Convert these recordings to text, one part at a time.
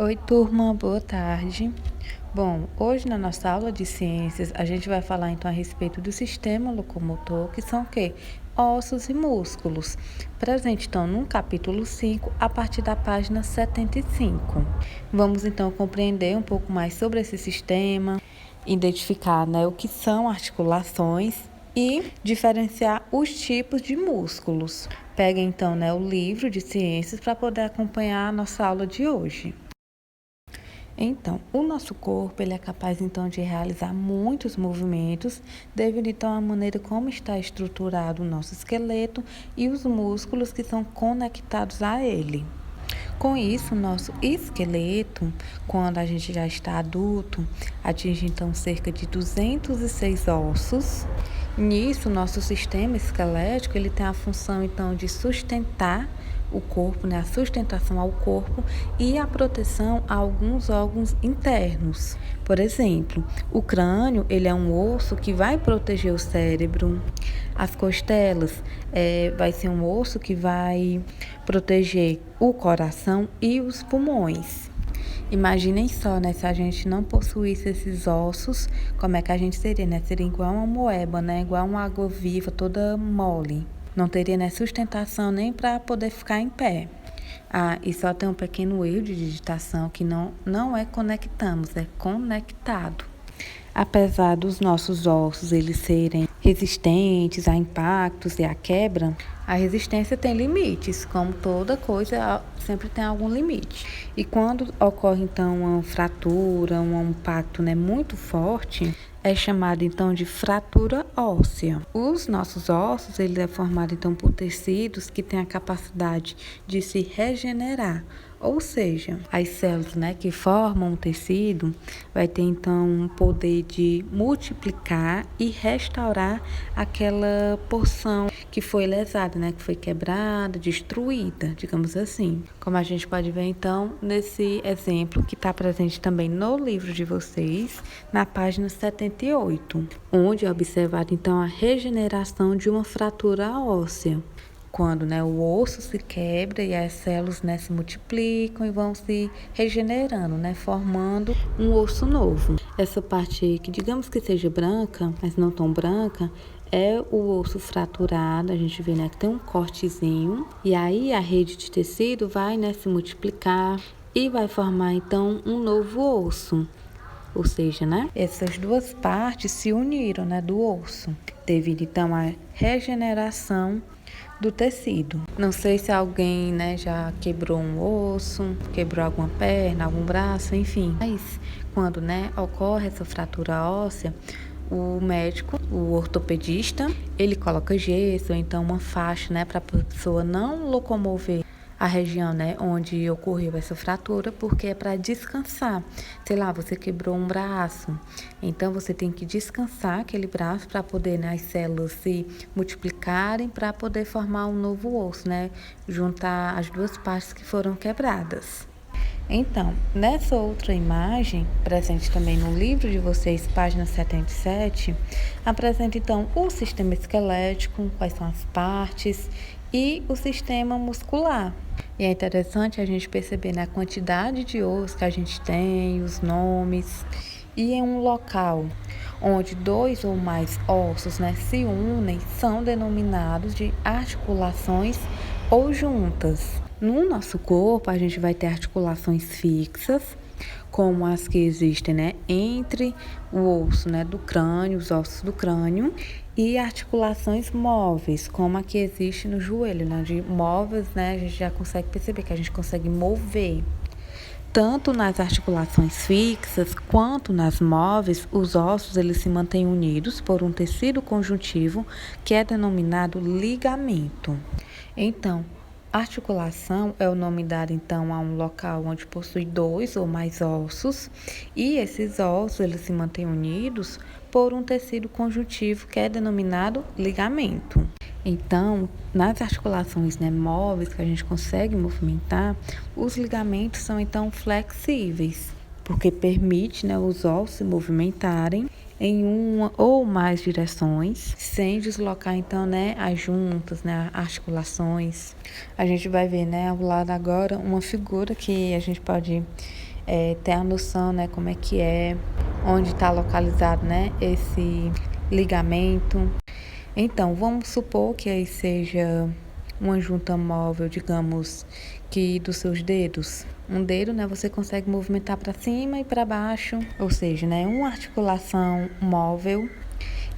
Oi, turma, boa tarde. Bom, hoje na nossa aula de ciências, a gente vai falar então a respeito do sistema locomotor, que são o quê? Ossos e músculos. Presente então no capítulo 5, a partir da página 75. Vamos então compreender um pouco mais sobre esse sistema, identificar, o que são articulações e diferenciar os tipos de músculos. Pega então, o livro de ciências para poder acompanhar a nossa aula de hoje. Então, o nosso corpo ele é capaz então de realizar muitos movimentos devido então à maneira como está estruturado o nosso esqueleto e os músculos que são conectados a ele. Com isso, nosso esqueleto, quando a gente já está adulto, atinge então cerca de 206 ossos. Nisso, nosso sistema esquelético ele tem a função então de sustentar o corpo, a sustentação ao corpo e a proteção a alguns órgãos internos. Por exemplo, o crânio ele é um osso que vai proteger o cérebro. As costelas vai ser um osso que vai proteger o coração e os pulmões. Imaginem só, se a gente não possuísse esses ossos, como é que a gente seria, Seria igual uma moeba, Igual uma água viva, toda mole. Não teria, sustentação nem para poder ficar em pé. E só tem um pequeno erro de digitação que não é conectamos, é conectado. Apesar dos nossos ossos eles serem resistentes a impactos e a quebra, a resistência tem limites, como toda coisa sempre tem algum limite. E quando ocorre então uma fratura, um impacto muito forte, é chamado então de fratura óssea. Os nossos ossos ele é formado então por tecidos que têm a capacidade de se regenerar. Ou seja, as células que formam o tecido vai ter então um poder de multiplicar e restaurar aquela porção que foi lesada, que foi quebrada, destruída, digamos assim. Como a gente pode ver então nesse exemplo que está presente também no livro de vocês, na página 78, onde é observado então a regeneração de uma fratura óssea. Quando o osso se quebra e as células se multiplicam e vão se regenerando, formando um osso novo. Essa parte aí, que digamos que seja branca, mas não tão branca, é o osso fraturado. A gente vê que tem um cortezinho e aí a rede de tecido vai se multiplicar e vai formar então um novo osso. Ou seja, essas duas partes se uniram, do osso, devido então à regeneração do tecido. Não sei se alguém, já quebrou um osso, quebrou alguma perna, algum braço, enfim. Mas quando, ocorre essa fratura óssea, o médico, o ortopedista, ele coloca gesso, ou então uma faixa, para a pessoa não locomover a região, onde ocorreu essa fratura, porque é para descansar. Sei lá, você quebrou um braço, então você tem que descansar aquele braço para poder, as células se multiplicarem para poder formar um novo osso, juntar as duas partes que foram quebradas. Então, nessa outra imagem, presente também no livro de vocês, página 77, apresenta então o sistema esquelético, quais são as partes, e o sistema muscular. E é interessante a gente perceber a quantidade de ossos que a gente tem, os nomes, e em um local onde dois ou mais ossos se unem, são denominados de articulações ou juntas. No nosso corpo, a gente vai ter articulações fixas, como as que existem entre o osso do crânio, os ossos do crânio, e articulações móveis, como a que existe no joelho, de móveis, a gente já consegue perceber que a gente consegue mover. Tanto nas articulações fixas quanto nas móveis, os ossos eles se mantêm unidos por um tecido conjuntivo que é denominado ligamento. Então, articulação é o nome dado então a um local onde possui dois ou mais ossos, e esses ossos eles se mantêm unidos por um tecido conjuntivo que é denominado ligamento. Então, nas articulações móveis que a gente consegue movimentar, os ligamentos são então flexíveis, porque permite os ossos se movimentarem em uma ou mais direções, sem deslocar então as juntas, articulações. A gente vai ver ao lado agora uma figura que a gente pode ter a noção, né, como é que é, onde está localizado, né, esse ligamento. Então, vamos supor que aí seja uma junta móvel, digamos, que dos seus dedos. Um dedo, né, você consegue movimentar para cima e para baixo, ou seja, né, uma articulação móvel.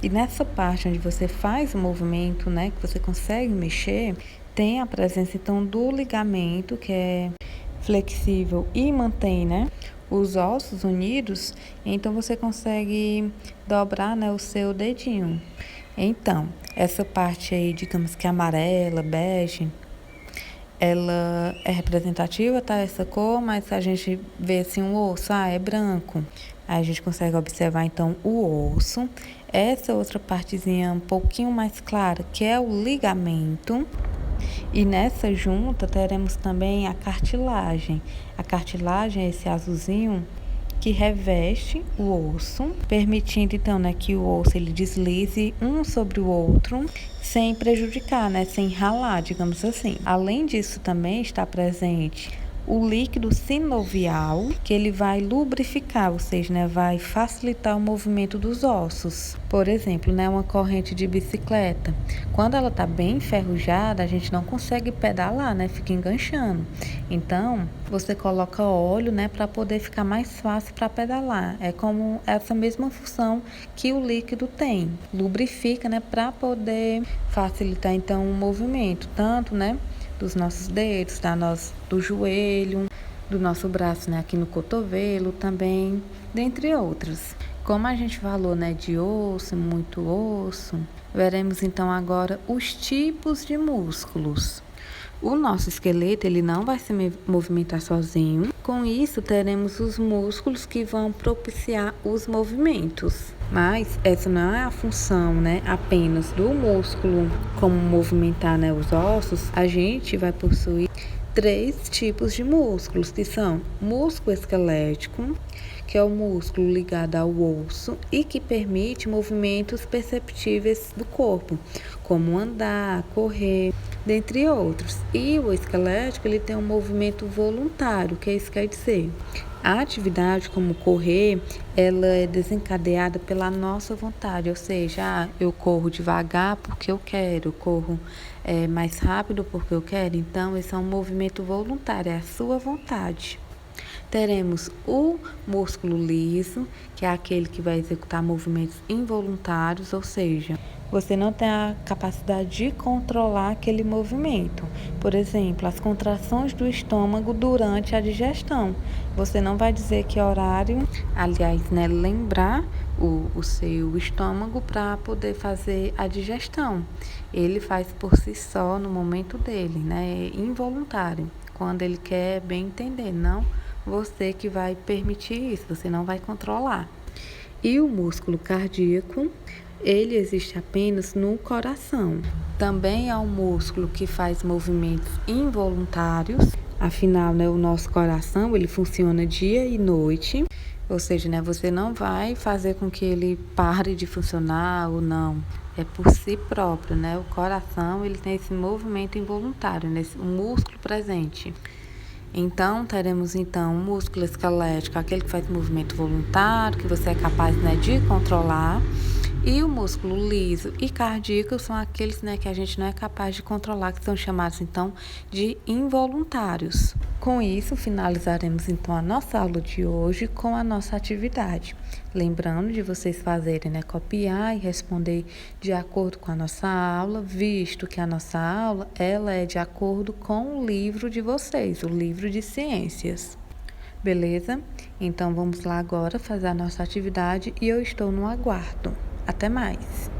E nessa parte onde você faz o movimento, né, que você consegue mexer, tem a presença então do ligamento, que é flexível e mantém, né, os ossos unidos, então você consegue dobrar, né, o seu dedinho. Então, essa parte aí, digamos que amarela, bege, ela é representativa, tá? Essa cor, mas a gente vê assim um osso, é branco. Aí a gente consegue observar então o osso. Essa outra partezinha um pouquinho mais clara, que é o ligamento. E nessa junta teremos também a cartilagem. A cartilagem é esse azulzinho que reveste o osso, permitindo então, né, que o osso ele deslize um sobre o outro, sem prejudicar, né, sem ralar, digamos assim. Além disso, também está presente o líquido sinovial, que ele vai lubrificar, ou seja, né, vai facilitar o movimento dos ossos. Por exemplo, né, uma corrente de bicicleta. Quando ela está bem enferrujada, a gente não consegue pedalar, né, fica enganchando. Então, você coloca óleo, né, para poder ficar mais fácil para pedalar. É como essa mesma função que o líquido tem. Lubrifica, né, para poder facilitar então o movimento, tanto, né, dos nossos dedos, do joelho, do nosso braço, né, aqui no cotovelo também, dentre outros. Como a gente falou, né, de osso, muito osso, veremos então agora os tipos de músculos. O nosso esqueleto ele não vai se movimentar sozinho. Com isso, teremos os músculos que vão propiciar os movimentos. Mas essa não é a função, né, apenas do músculo, como movimentar, né, os ossos. A gente vai possuir 3 tipos de músculos, que são músculo esquelético, que é o músculo ligado ao osso e que permite movimentos perceptíveis do corpo, como andar, correr, dentre outros. E o esquelético, ele tem um movimento voluntário, que isso quer dizer? A atividade como correr, ela é desencadeada pela nossa vontade, ou seja, eu corro devagar porque eu quero, eu corro mais rápido porque eu quero. Então, esse é um movimento voluntário, é a sua vontade. Teremos o músculo liso, que é aquele que vai executar movimentos involuntários, ou seja, você não tem a capacidade de controlar aquele movimento. Por exemplo, as contrações do estômago durante a digestão. Você não vai dizer que horário, aliás, né, lembrar o seu estômago para poder fazer a digestão. Ele faz por si só no momento dele, né, é involuntário, quando ele quer bem entender, não você que vai permitir isso, você não vai controlar. E o músculo cardíaco, ele existe apenas no coração. Também é um músculo que faz movimentos involuntários. Afinal, né, o nosso coração, ele funciona dia e noite. Ou seja, né, você não vai fazer com que ele pare de funcionar ou não. É por si próprio, né? O coração, ele tem esse movimento involuntário, nesse músculo presente. Então, teremos então o músculo esquelético, aquele que faz movimento voluntário, que você é capaz, né, de controlar. E o músculo liso e cardíaco são aqueles, né, que a gente não é capaz de controlar, que são chamados então de involuntários. Com isso, finalizaremos então a nossa aula de hoje com a nossa atividade. Lembrando de vocês fazerem, né, copiar e responder de acordo com a nossa aula, visto que a nossa aula ela é de acordo com o livro de vocês, o livro de ciências. Beleza? Então vamos lá agora fazer a nossa atividade e eu estou no aguardo. Até mais!